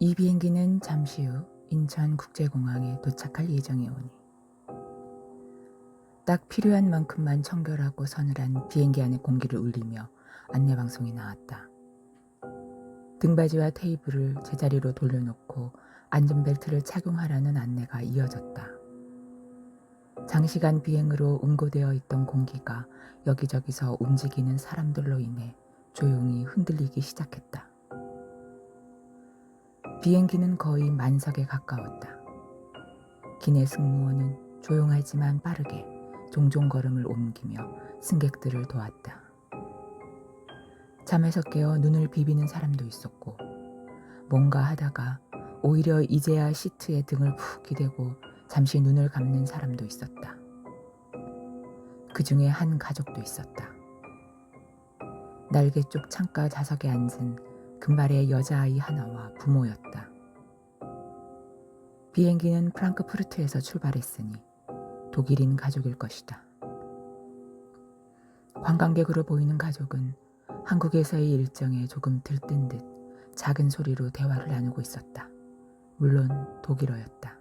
이 비행기는 잠시 후 인천국제공항에 도착할 예정이 오니 딱 필요한 만큼만 청결하고 서늘한 비행기 안의 공기를 울리며 안내방송이 나왔다. 등받이와 테이블을 제자리로 돌려놓고 안전벨트를 착용하라는 안내가 이어졌다. 장시간 비행으로 응고되어 있던 공기가 여기저기서 움직이는 사람들로 인해 조용히 흔들리기 시작했다. 비행기는 거의 만석에 가까웠다. 기내 승무원은 조용하지만 빠르게 종종 걸음을 옮기며 승객들을 도왔다. 잠에서 깨어 눈을 비비는 사람도 있었고 뭔가 하다가 오히려 이제야 시트에 등을 푹 기대고 잠시 눈을 감는 사람도 있었다. 그 중에 한 가족도 있었다. 날개 쪽 창가 좌석에 앉은 금발의 여자아이 하나와 부모였다. 비행기는 프랑크푸르트에서 출발했으니 독일인 가족일 것이다. 관광객으로 보이는 가족은 한국에서의 일정에 조금 들뜬 듯 작은 소리로 대화를 나누고 있었다. 물론 독일어였다.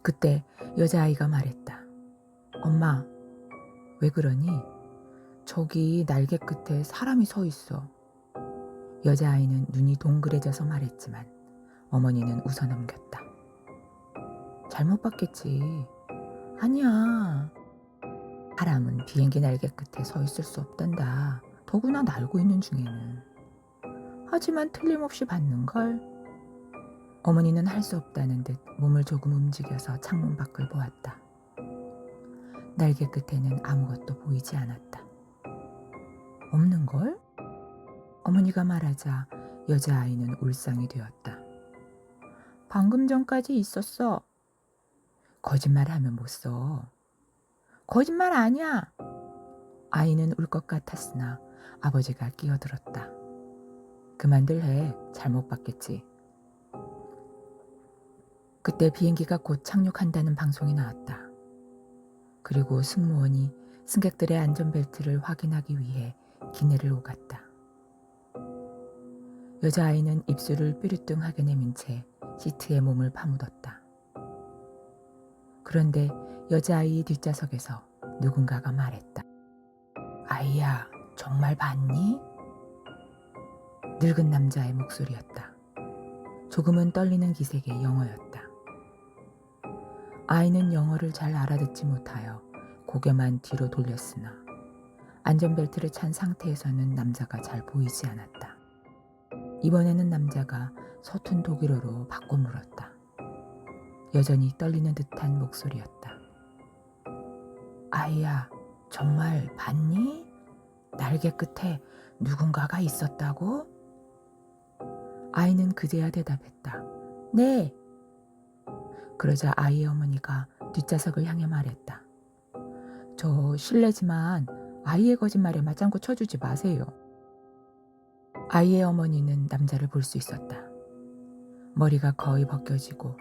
그때 여자아이가 말했다. 엄마, 왜 그러니? 저기 날개 끝에 사람이 서 있어. 여자아이는 눈이 동그래져서 말했지만 어머니는 웃어넘겼다. 잘못 봤겠지. 아니야. 사람은 비행기 날개 끝에 서 있을 수 없단다. 더구나 날고 있는 중에는. 하지만 틀림없이 봤는걸. 어머니는 할 수 없다는 듯 몸을 조금 움직여서 창문 밖을 보았다. 날개 끝에는 아무것도 보이지 않았다. 없는걸? 어머니가 말하자 여자아이는 울상이 되었다. 방금 전까지 있었어. 거짓말하면 못 써. 거짓말 아니야. 아이는 울 것 같았으나 아버지가 끼어들었다. 그만들 해. 잘못 봤겠지. 그때 비행기가 곧 착륙한다는 방송이 나왔다. 그리고 승무원이 승객들의 안전벨트를 확인하기 위해 기내를 오갔다. 여자아이는 입술을 삐르뚱하게 내민 채 시트에 몸을 파묻었다. 그런데 여자아이 뒷좌석에서 누군가가 말했다. 아이야, 정말 봤니? 늙은 남자의 목소리였다. 조금은 떨리는 기색의 영어였다. 아이는 영어를 잘 알아듣지 못하여 고개만 뒤로 돌렸으나 안전벨트를 찬 상태에서는 남자가 잘 보이지 않았다. 이번에는 남자가 서툰 독일어로 바꿔 물었다. 여전히 떨리는 듯한 목소리였다. 아이야, 정말 봤니? 날개 끝에 누군가가 있었다고? 아이는 그제야 대답했다. 네. 그러자 아이의 어머니가 뒷좌석을 향해 말했다. 저 실례지만 아이의 거짓말에 맞장구 쳐주지 마세요. 아이의 어머니는 남자를 볼 수 있었다. 머리가 거의 벗겨지고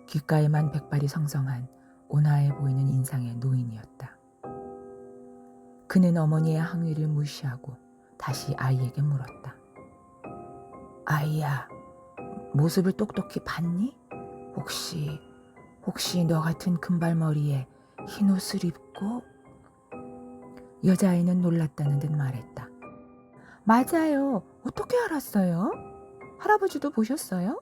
귓가에만 백발이 성성한 온화해 보이는 인상의 노인이었다. 그는 어머니의 항의를 무시하고 다시 아이에게 물었다. 아이야, 모습을 똑똑히 봤니? 혹시 너 같은 금발머리에 흰 옷을 입고? 여자아이는 놀랐다는 듯 말했다. 맞아요. 어떻게 알았어요? 할아버지도 보셨어요?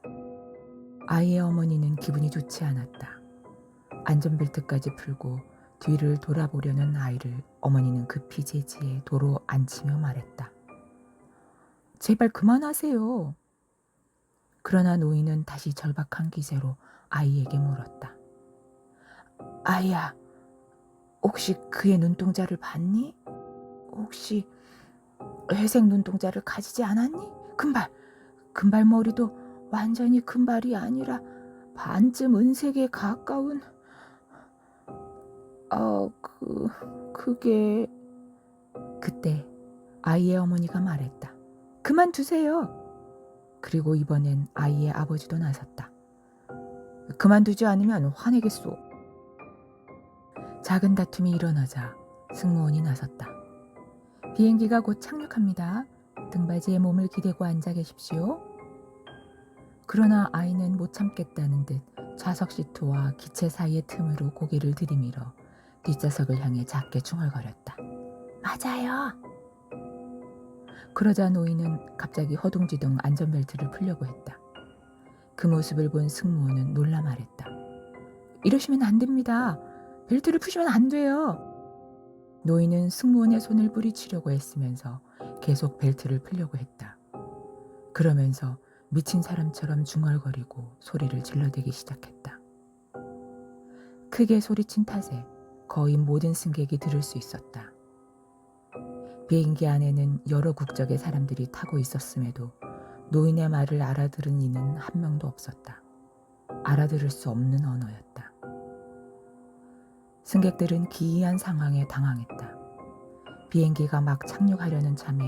아이의 어머니는 기분이 좋지 않았다. 안전벨트까지 풀고 뒤를 돌아보려는 아이를 어머니는 급히 제지해 도로 앉히며 말했다. 제발 그만하세요. 그러나 노인은 다시 절박한 기세로 아이에게 물었다. 아이야, 혹시 그의 눈동자를 봤니? 혹시 회색 눈동자를 가지지 않았니? 금발 머리도 완전히 금발이 아니라 반쯤 은색에 가까운. 그게. 그때 아이의 어머니가 말했다. 그만두세요. 그리고 이번엔 아이의 아버지도 나섰다. 그만두지 않으면 화내겠소. 작은 다툼이 일어나자 승무원이 나섰다. 비행기가 곧 착륙합니다. 등받이에 몸을 기대고 앉아 계십시오. 그러나 아이는 못 참겠다는 듯 좌석 시트와 기체 사이의 틈으로 고개를 들이밀어 뒷좌석을 향해 작게 중얼거렸다. 맞아요. 그러자 노인은 갑자기 허둥지둥 안전벨트를 풀려고 했다. 그 모습을 본 승무원은 놀라 말했다. 이러시면 안 됩니다. 벨트를 푸시면 안 돼요. 노인은 승무원의 손을 뿌리치려고 애쓰면서 계속 벨트를 풀려고 했다. 그러면서 미친 사람처럼 중얼거리고 소리를 질러대기 시작했다. 크게 소리친 탓에 거의 모든 승객이 들을 수 있었다. 비행기 안에는 여러 국적의 사람들이 타고 있었음에도 노인의 말을 알아들은 이는 한 명도 없었다. 알아들을 수 없는 언어였다. 승객들은 기이한 상황에 당황했다. 비행기가 막 착륙하려는 참에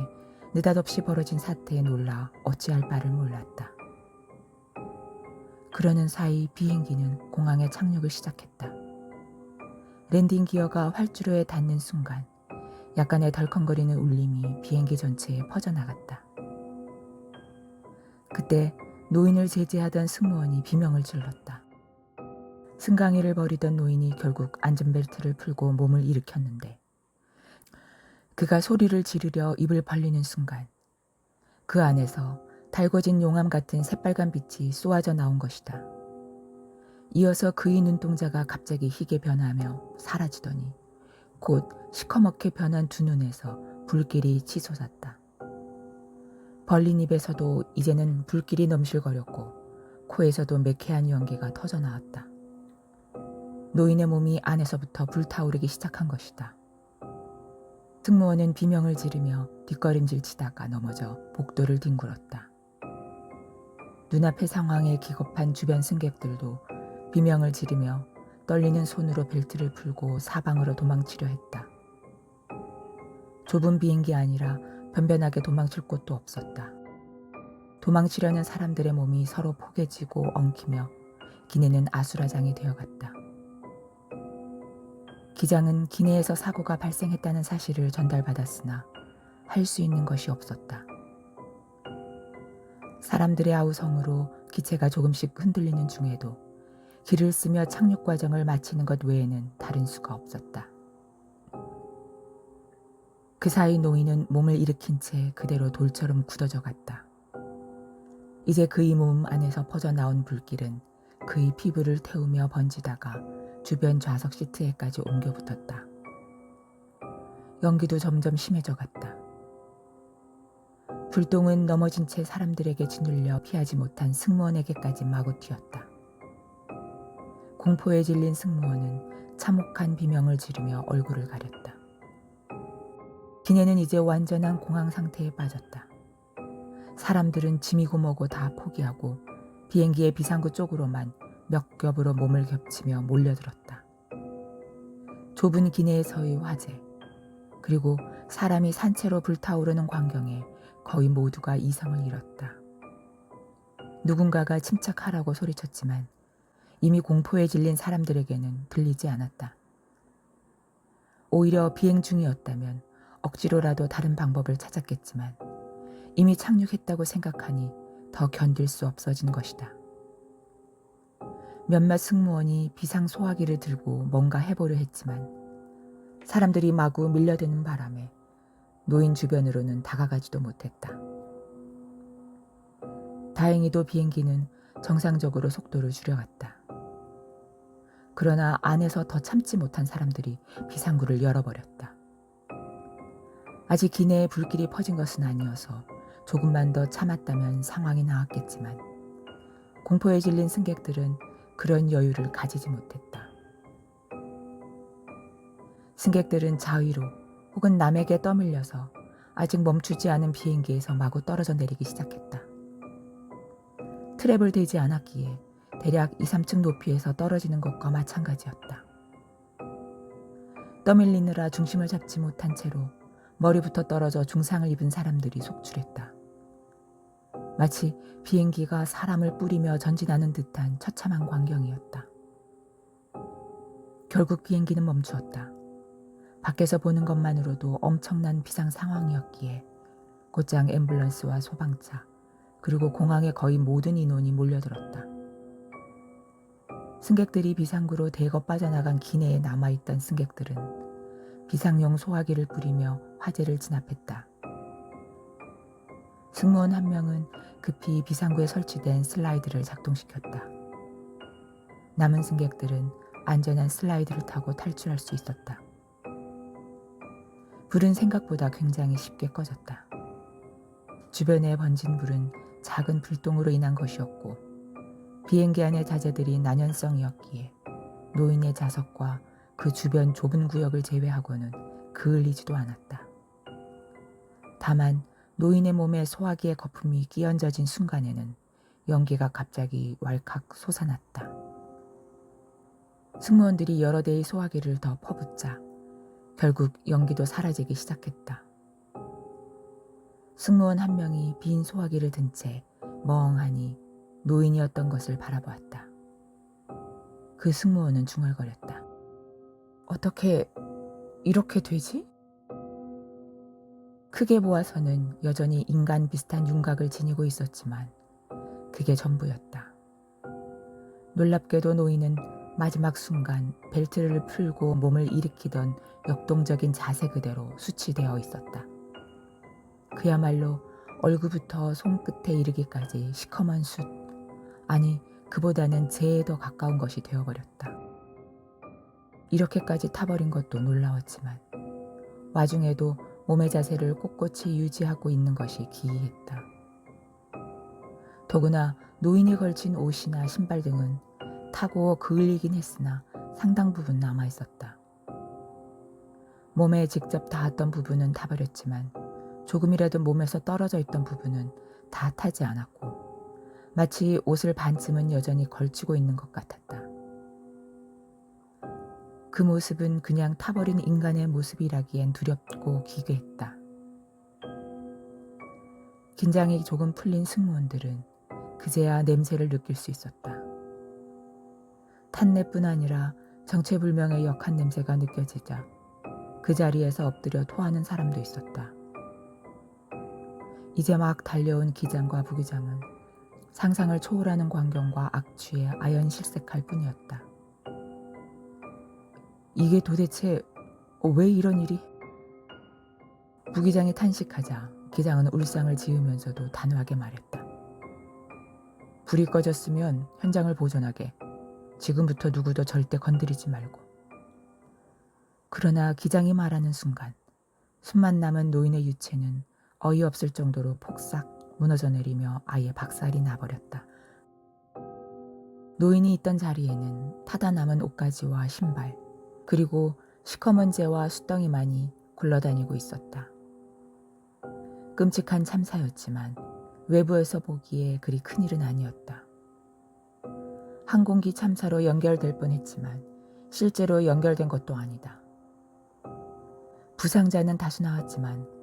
느닷없이 벌어진 사태에 놀라 어찌할 바를 몰랐다. 그러는 사이 비행기는 공항에 착륙을 시작했다. 랜딩 기어가 활주로에 닿는 순간 약간의 덜컹거리는 울림이 비행기 전체에 퍼져나갔다. 그때 노인을 제지하던 승무원이 비명을 질렀다. 승강이를 벌이던 노인이 결국 안전벨트를 풀고 몸을 일으켰는데 그가 소리를 지르려 입을 벌리는 순간 그 안에서 달궈진 용암 같은 새빨간 빛이 쏘아져 나온 것이다. 이어서 그의 눈동자가 갑자기 희게 변하며 사라지더니 곧 시커멓게 변한 두 눈에서 불길이 치솟았다. 벌린 입에서도 이제는 불길이 넘실거렸고 코에서도 매캐한 연기가 터져나왔다. 노인의 몸이 안에서부터 불타오르기 시작한 것이다. 승무원은 비명을 지르며 뒷걸음질 치다가 넘어져 복도를 뒹굴었다. 눈앞의 상황에 기겁한 주변 승객들도 비명을 지르며 떨리는 손으로 벨트를 풀고 사방으로 도망치려 했다. 좁은 비행기 아니라 변변하게 도망칠 곳도 없었다. 도망치려는 사람들의 몸이 서로 포개지고 엉키며 기내는 아수라장이 되어갔다. 기장은 기내에서 사고가 발생했다는 사실을 전달받았으나 할 수 있는 것이 없었다. 사람들의 아우성으로 기체가 조금씩 흔들리는 중에도 길을 쓰며 착륙 과정을 마치는 것 외에는 다른 수가 없었다. 그 사이 노인은 몸을 일으킨 채 그대로 돌처럼 굳어져 갔다. 이제 그의 몸 안에서 퍼져나온 불길은 그의 피부를 태우며 번지다가 주변 좌석 시트에까지 옮겨 붙었다. 연기도 점점 심해져 갔다. 불똥은 넘어진 채 사람들에게 짓눌려 피하지 못한 승무원에게까지 마구 튀었다. 공포에 질린 승무원은 참혹한 비명을 지르며 얼굴을 가렸다. 기내는 이제 완전한 공황 상태에 빠졌다. 사람들은 짐이고 뭐고 다 포기하고 비행기의 비상구 쪽으로만 몇 겹으로 몸을 겹치며 몰려들었다. 좁은 기내에서의 화재, 그리고 사람이 산채로 불타오르는 광경에 거의 모두가 이성을 잃었다. 누군가가 침착하라고 소리쳤지만 이미 공포에 질린 사람들에게는 들리지 않았다. 오히려 비행 중이었다면 억지로라도 다른 방법을 찾았겠지만 이미 착륙했다고 생각하니 더 견딜 수 없어진 것이다. 몇몇 승무원이 비상 소화기를 들고 뭔가 해보려 했지만 사람들이 마구 밀려드는 바람에 노인 주변으로는 다가가지도 못했다. 다행히도 비행기는 정상적으로 속도를 줄여갔다. 그러나 안에서 더 참지 못한 사람들이 비상구를 열어버렸다. 아직 기내에 불길이 퍼진 것은 아니어서 조금만 더 참았다면 상황이 나았겠지만 공포에 질린 승객들은 그런 여유를 가지지 못했다. 승객들은 자위로 혹은 남에게 떠밀려서 아직 멈추지 않은 비행기에서 마구 떨어져 내리기 시작했다. 트랩을 대지 않았기에 대략 2, 3층 높이에서 떨어지는 것과 마찬가지였다. 떠밀리느라 중심을 잡지 못한 채로 머리부터 떨어져 중상을 입은 사람들이 속출했다. 마치 비행기가 사람을 뿌리며 전진하는 듯한 처참한 광경이었다. 결국 비행기는 멈추었다. 밖에서 보는 것만으로도 엄청난 비상 상황이었기에 곧장 앰뷸런스와 소방차 그리고 공항의 거의 모든 인원이 몰려들었다. 승객들이 비상구로 대거 빠져나간 기내에 남아있던 승객들은 비상용 소화기를 뿌리며 화재를 진압했다. 승무원 한 명은 급히 비상구에 설치된 슬라이드를 작동시켰다. 남은 승객들은 안전한 슬라이드를 타고 탈출할 수 있었다. 불은 생각보다 굉장히 쉽게 꺼졌다. 주변에 번진 불은 작은 불똥으로 인한 것이었고 비행기 안의 자재들이 난연성이었기에 노인의 좌석과 그 주변 좁은 구역을 제외하고는 그을리지도 않았다. 다만 노인의 몸에 소화기의 거품이 끼얹어진 순간에는 연기가 갑자기 왈칵 솟아났다. 승무원들이 여러 대의 소화기를 더 퍼붓자 결국 연기도 사라지기 시작했다. 승무원 한 명이 빈 소화기를 든 채 멍하니 노인이었던 것을 바라보았다. 그 승무원은 중얼거렸다. 어떻게 이렇게 되지? 크게 보아서는 여전히 인간 비슷한 윤곽을 지니고 있었지만 그게 전부였다. 놀랍게도 노인은 마지막 순간 벨트를 풀고 몸을 일으키던 역동적인 자세 그대로 수치되어 있었다. 그야말로 얼굴부터 손끝에 이르기까지 시커먼 숯, 아니 그보다는 재에 더 가까운 것이 되어버렸다. 이렇게까지 타버린 것도 놀라웠지만 와중에도 몸의 자세를 꼿꼿이 유지하고 있는 것이 기이했다. 더구나 노인이 걸친 옷이나 신발 등은 타고 그을리긴 했으나 상당 부분 남아있었다. 몸에 직접 닿았던 부분은 타버렸지만 조금이라도 몸에서 떨어져 있던 부분은 다 타지 않았고 마치 옷을 반쯤은 여전히 걸치고 있는 것 같았다. 그 모습은 그냥 타버린 인간의 모습이라기엔 두렵고 기괴했다. 긴장이 조금 풀린 승무원들은 그제야 냄새를 느낄 수 있었다. 탄내뿐 아니라 정체불명의 역한 냄새가 느껴지자 그 자리에서 엎드려 토하는 사람도 있었다. 이제 막 달려온 기장과 부기장은 상상을 초월하는 광경과 악취에 아연실색할 뿐이었다. 이게 도대체 왜 이런 일이? 부기장이 탄식하자 기장은 울상을 지으면서도 단호하게 말했다. 불이 꺼졌으면 현장을 보존하게. 지금부터 누구도 절대 건드리지 말고. 그러나 기장이 말하는 순간 숨만 남은 노인의 유체는 어이없을 정도로 폭삭 무너져 내리며 아예 박살이 나버렸다. 노인이 있던 자리에는 타다 남은 옷가지와 신발, 그리고 시커먼 재와 숯덩이만이 굴러다니고 있었다. 끔찍한 참사였지만 외부에서 보기에 그리 큰일은 아니었다. 항공기 참사로 연결될 뻔했지만 실제로 연결된 것도 아니다. 부상자는 다수 나왔지만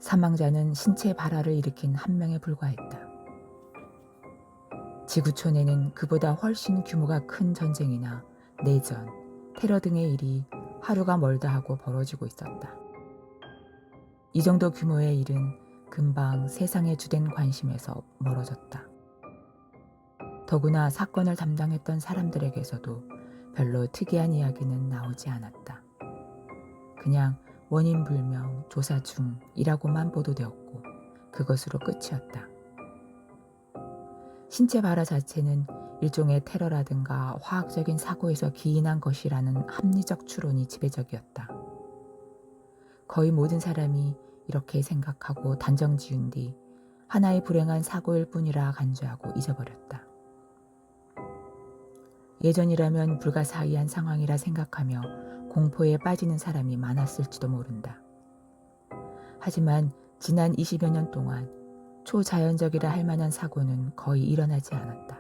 사망자는 신체 발화를 일으킨 한 명에 불과했다. 지구촌에는 그보다 훨씬 규모가 큰 전쟁이나 내전, 테러 등의 일이 하루가 멀다 하고 벌어지고 있었다. 이 정도 규모의 일은 금방 세상의 주된 관심에서 멀어졌다. 더구나 사건을 담당했던 사람들에게서도 별로 특이한 이야기는 나오지 않았다. 그냥 원인 불명, 조사 중이라고만 보도되었고 그것으로 끝이었다. 신체 발화 자체는 일종의 테러라든가 화학적인 사고에서 기인한 것이라는 합리적 추론이 지배적이었다. 거의 모든 사람이 이렇게 생각하고 단정 지은 뒤 하나의 불행한 사고일 뿐이라 간주하고 잊어버렸다. 예전이라면 불가사의한 상황이라 생각하며 공포에 빠지는 사람이 많았을지도 모른다. 하지만 지난 20여 년 동안 초자연적이라 할 만한 사고는 거의 일어나지 않았다.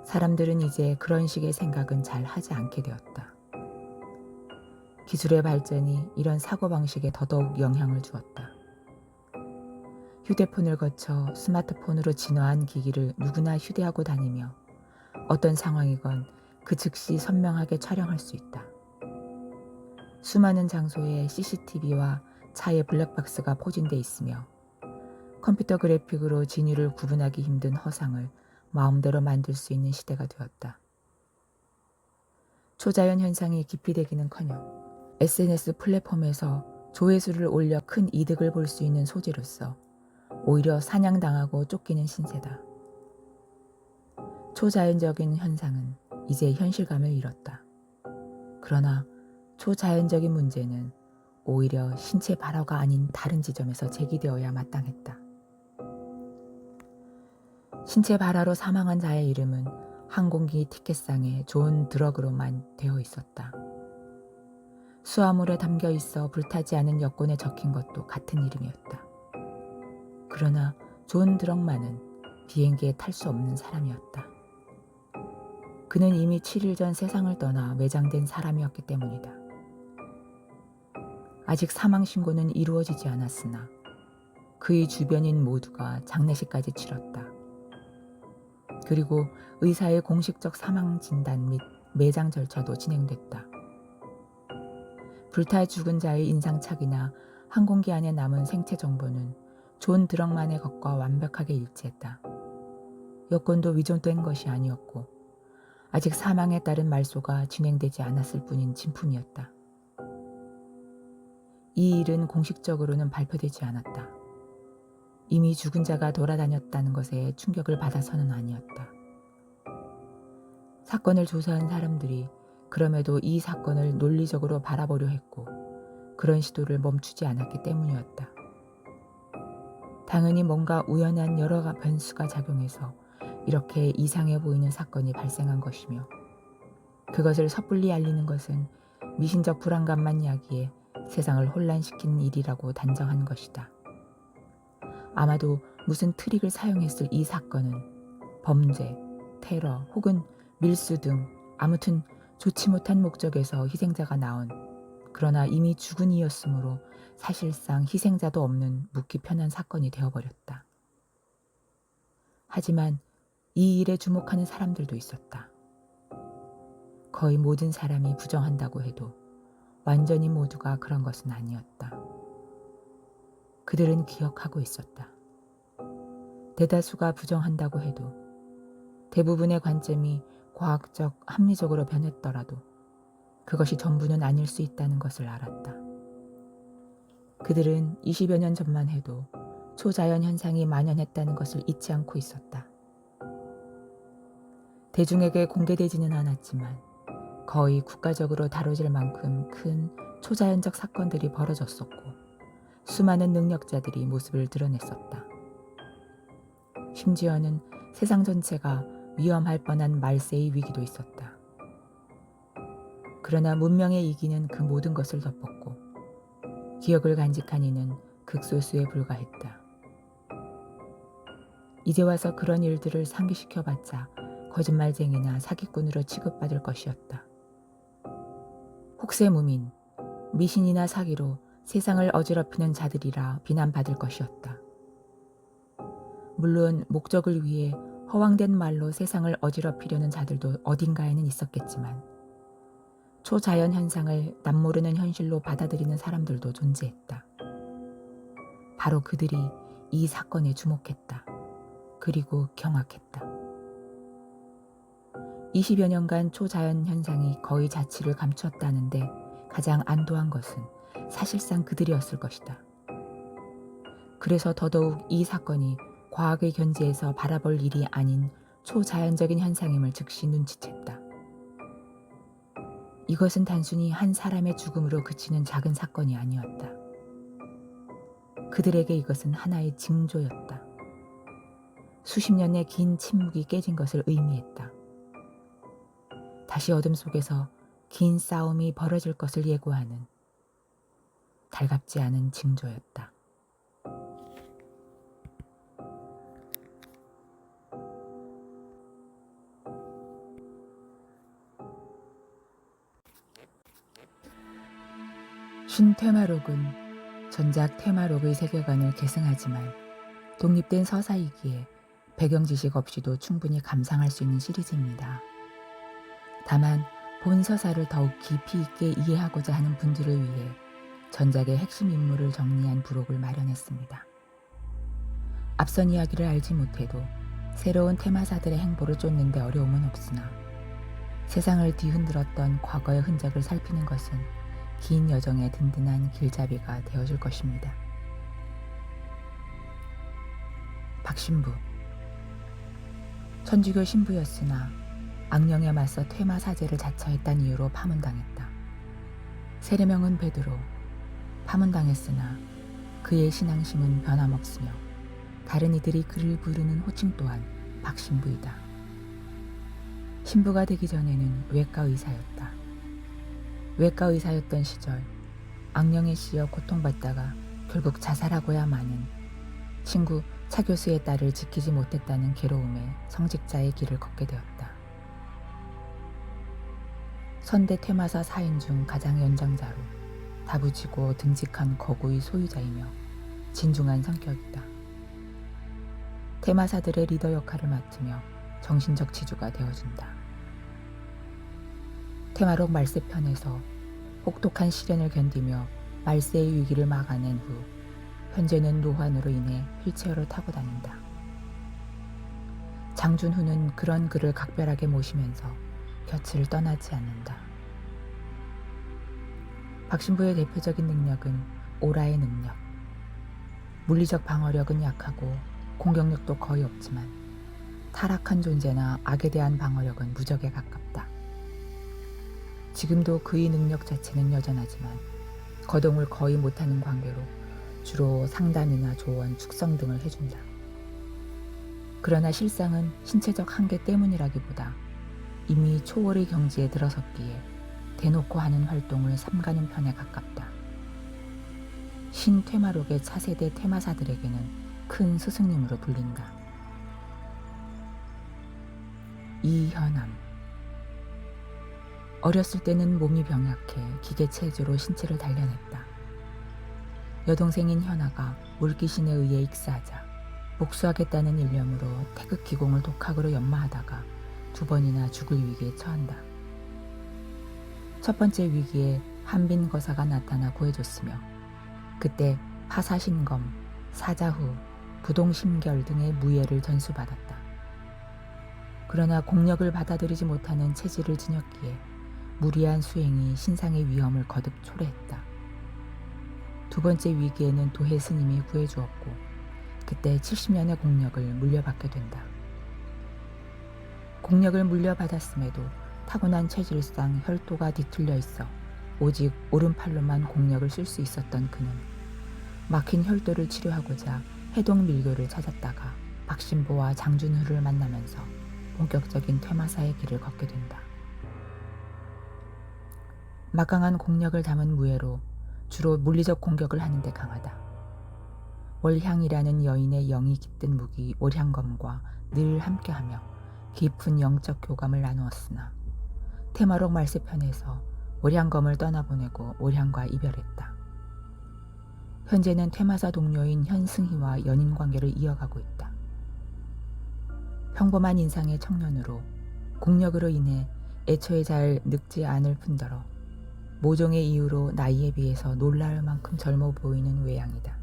사람들은 이제 그런 식의 생각은 잘 하지 않게 되었다. 기술의 발전이 이런 사고방식에 더더욱 영향을 주었다. 휴대폰을 거쳐 스마트폰으로 진화한 기기를 누구나 휴대하고 다니며 어떤 상황이건 그 즉시 선명하게 촬영할 수 있다. 수많은 장소에 CCTV와 차의 블랙박스가 포진돼 있으며 컴퓨터 그래픽으로 진위를 구분하기 힘든 허상을 마음대로 만들 수 있는 시대가 되었다. 초자연 현상이 기피되기는커녕 SNS 플랫폼에서 조회수를 올려 큰 이득을 볼 수 있는 소재로서 오히려 사냥당하고 쫓기는 신세다. 초자연적인 현상은 이제 현실감을 잃었다. 그러나 초자연적인 문제는 오히려 신체 발화가 아닌 다른 지점에서 제기되어야 마땅했다. 신체 발화로 사망한 자의 이름은 항공기 티켓상에 존 드럭으로만 되어 있었다. 수화물에 담겨 있어 불타지 않은 여권에 적힌 것도 같은 이름이었다. 그러나 존 드럭만은 비행기에 탈 수 없는 사람이었다. 그는 이미 7일 전 세상을 떠나 매장된 사람이었기 때문이다. 아직 사망 신고는 이루어지지 않았으나 그의 주변인 모두가 장례식까지 치렀다. 그리고 의사의 공식적 사망 진단 및 매장 절차도 진행됐다. 불타 죽은 자의 인상착이나 항공기 안에 남은 생체 정보는 존 드럭만의 것과 완벽하게 일치했다. 여권도 위조된 것이 아니었고 아직 사망에 따른 말소가 진행되지 않았을 뿐인 진품이었다. 이 일은 공식적으로는 발표되지 않았다. 이미 죽은 자가 돌아다녔다는 것에 충격을 받아서는 아니었다. 사건을 조사한 사람들이 그럼에도 이 사건을 논리적으로 바라보려 했고 그런 시도를 멈추지 않았기 때문이었다. 당연히 뭔가 우연한 여러 변수가 작용해서 이렇게 이상해 보이는 사건이 발생한 것이며 그것을 섣불리 알리는 것은 미신적 불안감만 야기해 세상을 혼란시키는 일이라고 단정한 것이다. 아마도 무슨 트릭을 사용했을 이 사건은 범죄, 테러 혹은 밀수 등 아무튼 좋지 못한 목적에서 희생자가 나온 그러나 이미 죽은 이였으므로 사실상 희생자도 없는 묻기 편한 사건이 되어버렸다. 하지만 이 일에 주목하는 사람들도 있었다. 거의 모든 사람이 부정한다고 해도 완전히 모두가 그런 것은 아니었다. 그들은 기억하고 있었다. 대다수가 부정한다고 해도 대부분의 관점이 과학적, 합리적으로 변했더라도 그것이 전부는 아닐 수 있다는 것을 알았다. 그들은 20여 년 전만 해도 초자연 현상이 만연했다는 것을 잊지 않고 있었다. 대중에게 공개되지는 않았지만 거의 국가적으로 다뤄질 만큼 큰 초자연적 사건들이 벌어졌었고 수많은 능력자들이 모습을 드러냈었다. 심지어는 세상 전체가 위험할 뻔한 말세의 위기도 있었다. 그러나 문명의 이기는 그 모든 것을 덮었고 기억을 간직한 이는 극소수에 불과했다. 이제 와서 그런 일들을 상기시켜봤자 거짓말쟁이나 사기꾼으로 취급받을 것이었다. 혹세무민, 미신이나 사기로 세상을 어지럽히는 자들이라 비난받을 것이었다. 물론 목적을 위해 허황된 말로 세상을 어지럽히려는 자들도 어딘가에는 있었겠지만 초자연 현상을 남모르는 현실로 받아들이는 사람들도 존재했다. 바로 그들이 이 사건에 주목했다. 그리고 경악했다. 20여 년간 초자연 현상이 거의 자취를 감추었다는데 가장 안도한 것은 사실상 그들이었을 것이다. 그래서 더더욱 이 사건이 과학의 견지에서 바라볼 일이 아닌 초자연적인 현상임을 즉시 눈치챘다. 이것은 단순히 한 사람의 죽음으로 그치는 작은 사건이 아니었다. 그들에게 이것은 하나의 징조였다. 수십 년의 긴 침묵이 깨진 것을 의미했다. 다시 어둠 속에서 긴 싸움이 벌어질 것을 예고하는 달갑지 않은 징조였다. 신 테마록은 전작 테마록의 세계관을 계승하지만 독립된 서사이기에 배경 지식 없이도 충분히 감상할 수 있는 시리즈입니다. 다만 본 서사를 더욱 깊이 있게 이해하고자 하는 분들을 위해 전작의 핵심 인물을 정리한 부록을 마련했습니다. 앞선 이야기를 알지 못해도 새로운 테마사들의 행보를 쫓는 데 어려움은 없으나 세상을 뒤흔들었던 과거의 흔적을 살피는 것은 긴 여정의 든든한 길잡이가 되어줄 것입니다. 박신부. 천주교 신부였으나 악령에 맞서 퇴마사제를 자처했다는 이유로 파문당했다. 세례명은 베드로. 파문당했으나 그의 신앙심은 변함없으며 다른 이들이 그를 부르는 호칭 또한 박신부이다. 신부가 되기 전에는 외과 의사였다. 외과 의사였던 시절 악령에 씌여 고통받다가 결국 자살하고야 마는 친구 차 교수의 딸을 지키지 못했다는 괴로움에 성직자의 길을 걷게 되었다. 선대 퇴마사 4인 중 가장 연장자로 다부지고 듬직한 거구의 소유자이며 진중한 성격이다. 퇴마사들의 리더 역할을 맡으며 정신적 지주가 되어준다. 퇴마록 말세편에서 혹독한 시련을 견디며 말세의 위기를 막아낸 후 현재는 노환으로 인해 휠체어를 타고 다닌다. 장준후는 그런 그를 각별하게 모시면서 곁을 떠나지 않는다. 박신부의 대표적인 능력은 오라의 능력. 물리적 방어력은 약하고 공격력도 거의 없지만 타락한 존재나 악에 대한 방어력은 무적에 가깝다. 지금도 그의 능력 자체는 여전하지만 거동을 거의 못하는 관계로 주로 상담이나 조언, 축성 등을 해준다. 그러나 실상은 신체적 한계 때문이라기보다 이미 초월의 경지에 들어섰기에 대놓고 하는 활동을 삼가는 편에 가깝다. 신퇴마록의 차세대 퇴마사들에게는 큰 스승님으로 불린다. 이현암. 어렸을 때는 몸이 병약해 기계체조로 신체를 단련했다. 여동생인 현아가 물귀신에 의해 익사하자 복수하겠다는 일념으로 태극기공을 독학으로 연마하다가 2번이나 죽을 위기에 처한다. 첫 번째 위기에 한빈 거사가 나타나 구해줬으며 그때 파사신검, 사자후, 부동심결 등의 무예를 전수받았다. 그러나 공력을 받아들이지 못하는 체질을 지녔기에 무리한 수행이 신상의 위험을 거듭 초래했다. 2번째 위기에는 도해 스님이 구해주었고 그때 70년의 공력을 물려받게 된다. 공력을 물려받았음에도 타고난 체질상 혈도가 뒤틀려 있어 오직 오른팔로만 공력을 쓸 수 있었던 그는 막힌 혈도를 치료하고자 해동밀교를 찾았다가 박신보와 장준후를 만나면서 본격적인 퇴마사의 길을 걷게 된다. 막강한 공력을 담은 무예로 주로 물리적 공격을 하는 데 강하다. 월향이라는 여인의 영이 깃든 무기 월향검과 늘 함께하며 깊은 영적 교감을 나누었으나 퇴마록 말세편에서 월향검을 떠나보내고 월향과 이별했다. 현재는 퇴마사 동료인 현승희와 연인관계를 이어가고 있다. 평범한 인상의 청년으로 공력으로 인해 애초에 잘 늙지 않을 뿐더러 모종의 이유로 나이에 비해서 놀라울 만큼 젊어 보이는 외양이다.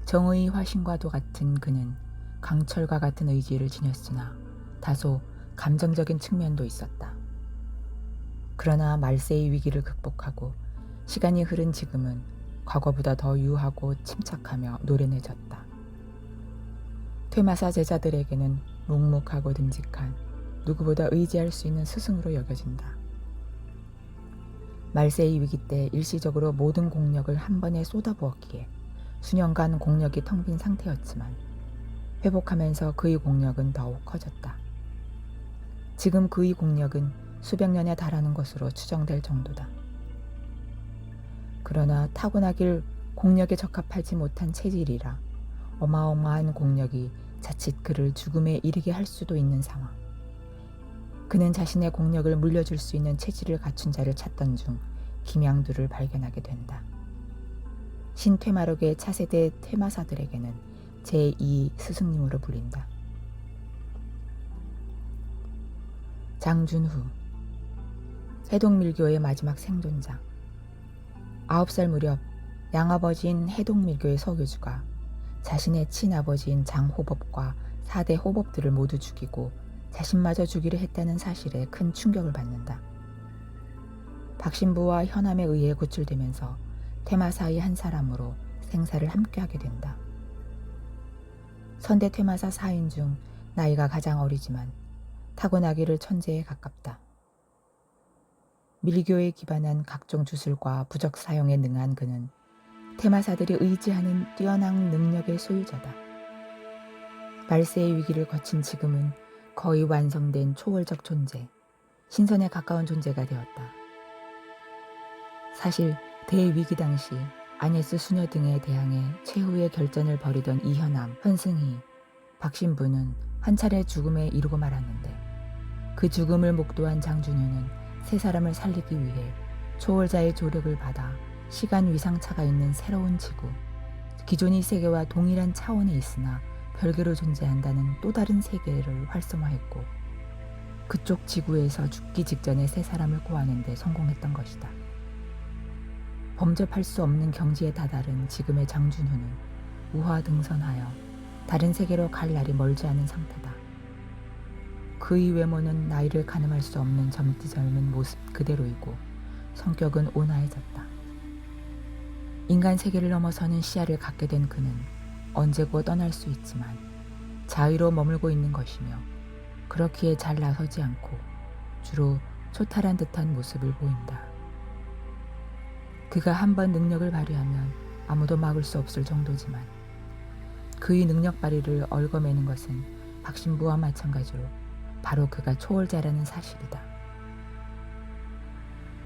정의의 화신과도 같은 그는 강철과 같은 의지를 지녔으나 다소 감정적인 측면도 있었다. 그러나 말세의 위기를 극복하고 시간이 흐른 지금은 과거보다 더 유하고 침착하며 노련해졌다. 퇴마사 제자들에게는 묵묵하고 듬직한 누구보다 의지할 수 있는 스승으로 여겨진다. 말세의 위기 때 일시적으로 모든 공력을 한 번에 쏟아부었기에 수년간 공력이 텅 빈 상태였지만 회복하면서 그의 공력은 더욱 커졌다. 지금 그의 공력은 수백 년에 달하는 것으로 추정될 정도다. 그러나 타고나길 공력에 적합하지 못한 체질이라 어마어마한 공력이 자칫 그를 죽음에 이르게 할 수도 있는 상황. 그는 자신의 공력을 물려줄 수 있는 체질을 갖춘 자를 찾던 중 김양두를 발견하게 된다. 신퇴마록의 차세대 퇴마사들에게는 제2 스승님으로 불린다. 장준후. 해동밀교의 마지막 생존자. 9살 무렵 양아버지인 해동밀교의 서교주가 자신의 친아버지인 장호법과 4대 호법들을 모두 죽이고 자신마저 죽이려 했다는 사실에 큰 충격을 받는다. 박신부와 현암에 의해 구출되면서 퇴마사의 한 사람으로 생사를 함께하게 된다. 선대 퇴마사 4인 중 나이가 가장 어리지만 타고나기를 천재에 가깝다. 밀교에 기반한 각종 주술과 부적 사용에 능한 그는 퇴마사들이 의지하는 뛰어난 능력의 소유자다. 말세의 위기를 거친 지금은 거의 완성된 초월적 존재, 신선에 가까운 존재가 되었다. 사실 대위기 당시 아네스 수녀 등에 대항해 최후의 결전을 벌이던 이현암, 현승희, 박신부는 한 차례 죽음에 이르고 말았는데 그 죽음을 목도한 장준효는 세 사람을 살리기 위해 초월자의 조력을 받아 시간 위상차가 있는 새로운 지구, 기존의 세계와 동일한 차원에 있으나 별개로 존재한다는 또 다른 세계를 활성화했고 그쪽 지구에서 죽기 직전에 세 사람을 구하는 데 성공했던 것이다. 범접할 수 없는 경지에 다다른 지금의 장준효는 우화등선하여 다른 세계로 갈 날이 멀지 않은 상태다. 그의 외모는 나이를 가늠할 수 없는 젊은 모습 그대로이고 성격은 온화해졌다. 인간 세계를 넘어서는 시야를 갖게 된 그는 언제고 떠날 수 있지만 자유로 머물고 있는 것이며 그렇기에 잘 나서지 않고 주로 초탈한 듯한 모습을 보인다. 그가 한번 능력을 발휘하면 아무도 막을 수 없을 정도지만 그의 능력 발휘를 얽어매는 것은 박신부와 마찬가지로 바로 그가 초월자라는 사실이다.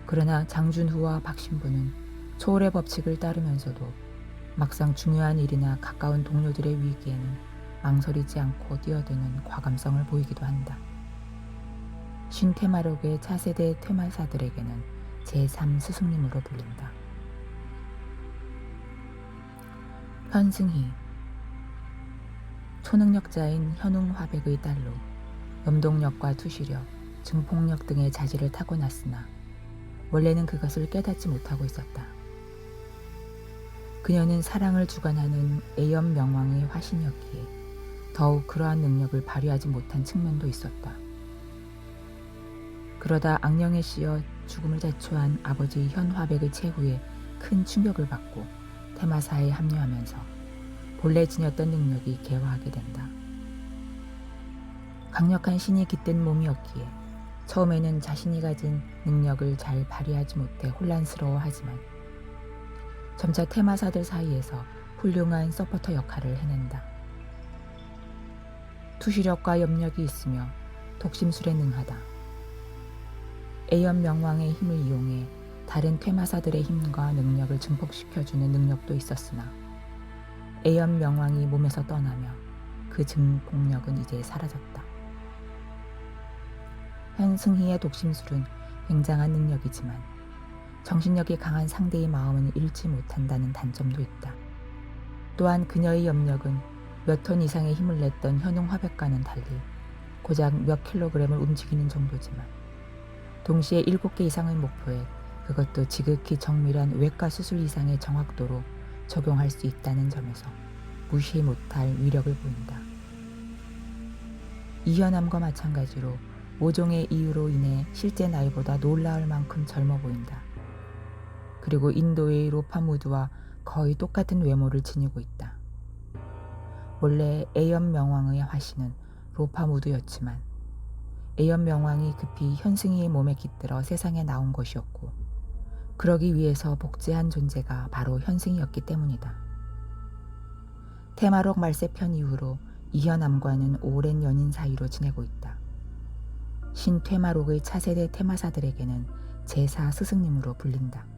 그러나 장준후와 박신부는 초월의 법칙을 따르면서도 막상 중요한 일이나 가까운 동료들의 위기에는 망설이지 않고 뛰어드는 과감성을 보이기도 한다. 신퇴마록의 차세대 퇴마사들에게는 제3 스승님으로 불린다. 현승희, 초능력자인 현웅화백의 딸로 염동력과 투시력, 증폭력 등의 자질을 타고났으나 원래는 그것을 깨닫지 못하고 있었다. 그녀는 사랑을 주관하는 애연명왕의 화신이었기에 더욱 그러한 능력을 발휘하지 못한 측면도 있었다. 그러다 악령에 씌여 죽음을 자초한 아버지 현화백의 최후에 큰 충격을 받고 퇴마사에 합류하면서 본래 지녔던 능력이 개화하게 된다. 강력한 신이 깃든 몸이었기에 처음에는 자신이 가진 능력을 잘 발휘하지 못해 혼란스러워하지만 점차 퇴마사들 사이에서 훌륭한 서포터 역할을 해낸다. 투시력과 염력이 있으며 독심술에 능하다. 애연명왕의 힘을 이용해 다른 퇴마사들의 힘과 능력을 증폭시켜주는 능력도 있었으나 애연명왕이 몸에서 떠나며 그 증폭력은 이제 사라졌다. 현승희의 독심술은 굉장한 능력이지만 정신력이 강한 상대의 마음은 읽지 못한다는 단점도 있다. 또한 그녀의 염력은 몇 톤 이상의 힘을 냈던 현웅화백과는 달리 고작 몇 킬로그램을 움직이는 정도지만 동시에 7개 이상의 목표에 그것도 지극히 정밀한 외과 수술 이상의 정확도로 적용할 수 있다는 점에서 무시 못할 위력을 보인다. 이현암과 마찬가지로 모종의 이유로 인해 실제 나이보다 놀라울 만큼 젊어 보인다. 그리고 인도의 로파무드와 거의 똑같은 외모를 지니고 있다. 원래 애연명왕의 화신은 로파무드였지만 애연명왕이 급히 현승희의 몸에 깃들어 세상에 나온 것이었고 그러기 위해서 복제한 존재가 바로 현승희였기 때문이다. 퇴마록 말세편 이후로 이현암과는 오랜 연인 사이로 지내고 있다. 신퇴마록의 차세대 퇴마사들에게는 제4 스승님으로 불린다.